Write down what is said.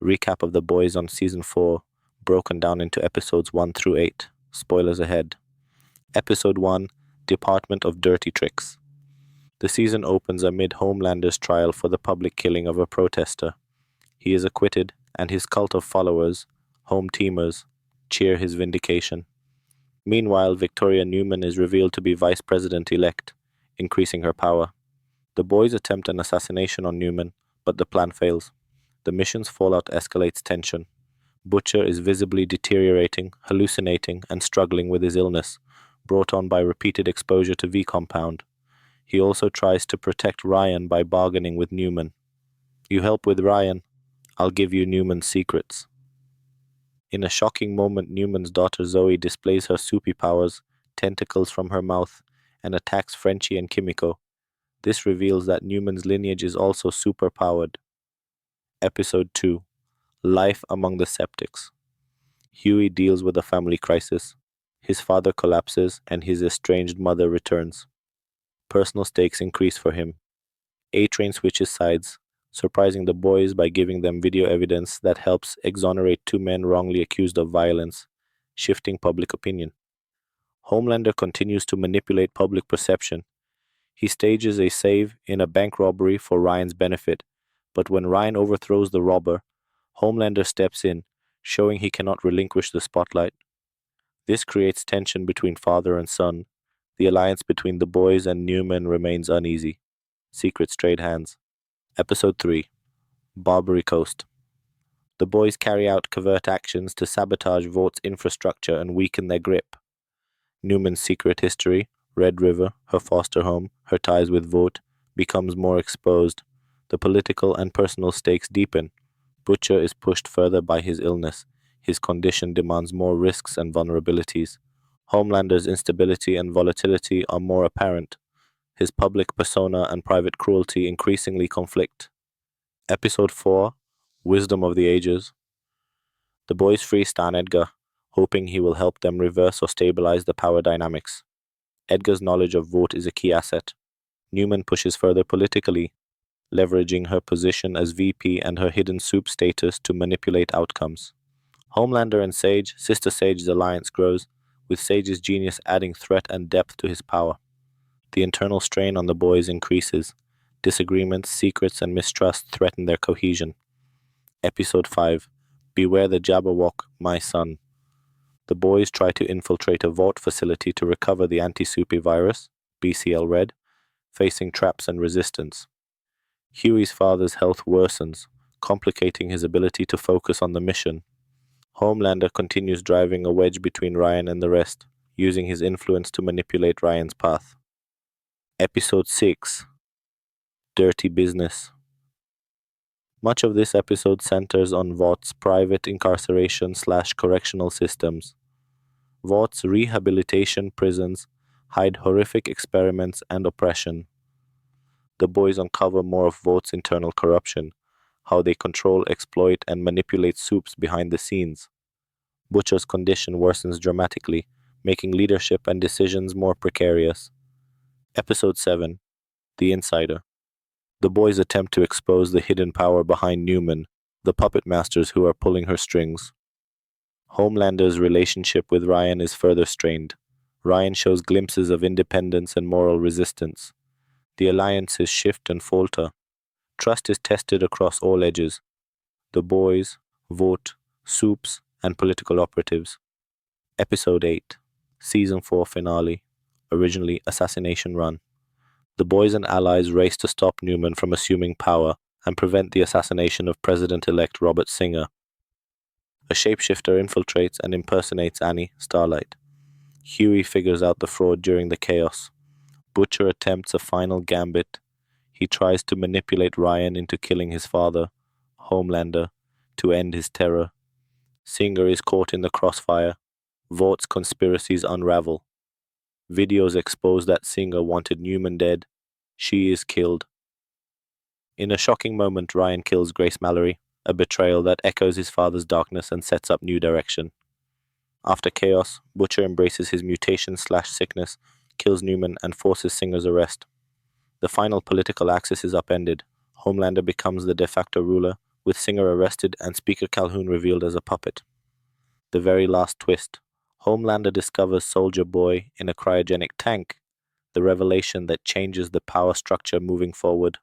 Recap of The Boys on Season 4, broken down into episodes 1 through 8. Spoilers ahead. Episode 1, Department of Dirty Tricks. The season opens amid Homelander's trial for the public killing of a protester. He is acquitted, and his cult of followers, home teamers, cheer his vindication. Meanwhile, Victoria Newman is revealed to be Vice President-elect, increasing her power. The boys attempt an assassination on Newman, but the plan fails. The mission's fallout escalates tension. Butcher is visibly deteriorating, hallucinating, and struggling with his illness, brought on by repeated exposure to V-compound. He also tries to protect Ryan by bargaining with Newman. "You help with Ryan, I'll give you Newman's secrets." In a shocking moment, Newman's daughter Zoe displays her soupy powers, tentacles from her mouth, and attacks Frenchie and Kimiko. This reveals that Newman's lineage is also super-powered. Episode 2, Life Among the Septics. Huey deals with a family crisis. His father collapses, and his estranged mother returns. Personal stakes increase for him. A-Train switches sides, surprising the boys by giving them video evidence that helps exonerate two men wrongly accused of violence, shifting public opinion. Homelander continues to manipulate public perception. He stages a save in a bank robbery for Ryan's benefit, but when Ryan overthrows the robber, Homelander steps in, showing he cannot relinquish the spotlight. This creates tension between father and son. The alliance between the boys and Newman remains uneasy. Secrets trade hands. Episode 3, Barbary Coast. The boys carry out covert actions to sabotage Vaught's infrastructure and weaken their grip. Newman's secret history, Red River, her foster home, her ties with Vought, becomes more exposed. The political and personal stakes deepen. Butcher is pushed further by his illness. His condition demands more risks and vulnerabilities. Homelander's instability and volatility are more apparent. His public persona and private cruelty increasingly conflict. Episode 4, Wisdom of the Ages. The boys free Stan Edgar, hoping he will help them reverse or stabilize the power dynamics. Edgar's knowledge of Vought is a key asset. Newman pushes further politically, leveraging her position as VP and her hidden soup status to manipulate outcomes. Homelander and Sage, Sister Sage's alliance grows, with Sage's genius adding threat and depth to his power. The internal strain on the boys increases. Disagreements, secrets, and mistrust threaten their cohesion. Episode 5, Beware the Jabberwock, My Son. The boys try to infiltrate a Vought facility to recover the anti-soupy virus, BCL Red, facing traps and resistance. Huey's father's health worsens, complicating his ability to focus on the mission. Homelander continues driving a wedge between Ryan and the rest, using his influence to manipulate Ryan's path. Episode 6, Dirty Business. Much of this episode centers on Vaught's private incarceration/correctional systems. Vaught's rehabilitation prisons hide horrific experiments and oppression. The boys uncover more of Vaught's internal corruption, how they control, exploit, and manipulate soups behind the scenes. Butcher's condition worsens dramatically, making leadership and decisions more precarious. Episode 7, The Insider. The boys attempt to expose the hidden power behind Newman, the puppet masters who are pulling her strings. Homelander's relationship with Ryan is further strained. Ryan shows glimpses of independence and moral resistance. The alliances shift and falter. Trust is tested across all edges. The boys, Vought, soups, and political operatives. Episode 8, Season 4 Finale, originally Assassination Run. The boys and allies race to stop Newman from assuming power and prevent the assassination of President-elect Robert Singer. A shapeshifter infiltrates and impersonates Annie, Starlight. Huey figures out the fraud during the chaos. Butcher attempts a final gambit. He tries to manipulate Ryan into killing his father, Homelander, to end his terror. Singer is caught in the crossfire. Vaught's conspiracies unravel. Videos expose that Singer wanted Newman dead. She is killed. In a shocking moment, Ryan kills Grace Mallory, a betrayal that echoes his father's darkness and sets up new direction. After chaos, Butcher embraces his mutation/sickness, kills Newman, and forces Singer's arrest. The final political axis is upended. Homelander becomes the de facto ruler, with Singer arrested and Speaker Calhoun revealed as a puppet. The very last twist. Homelander discovers Soldier Boy in a cryogenic tank, the revelation that changes the power structure moving forward.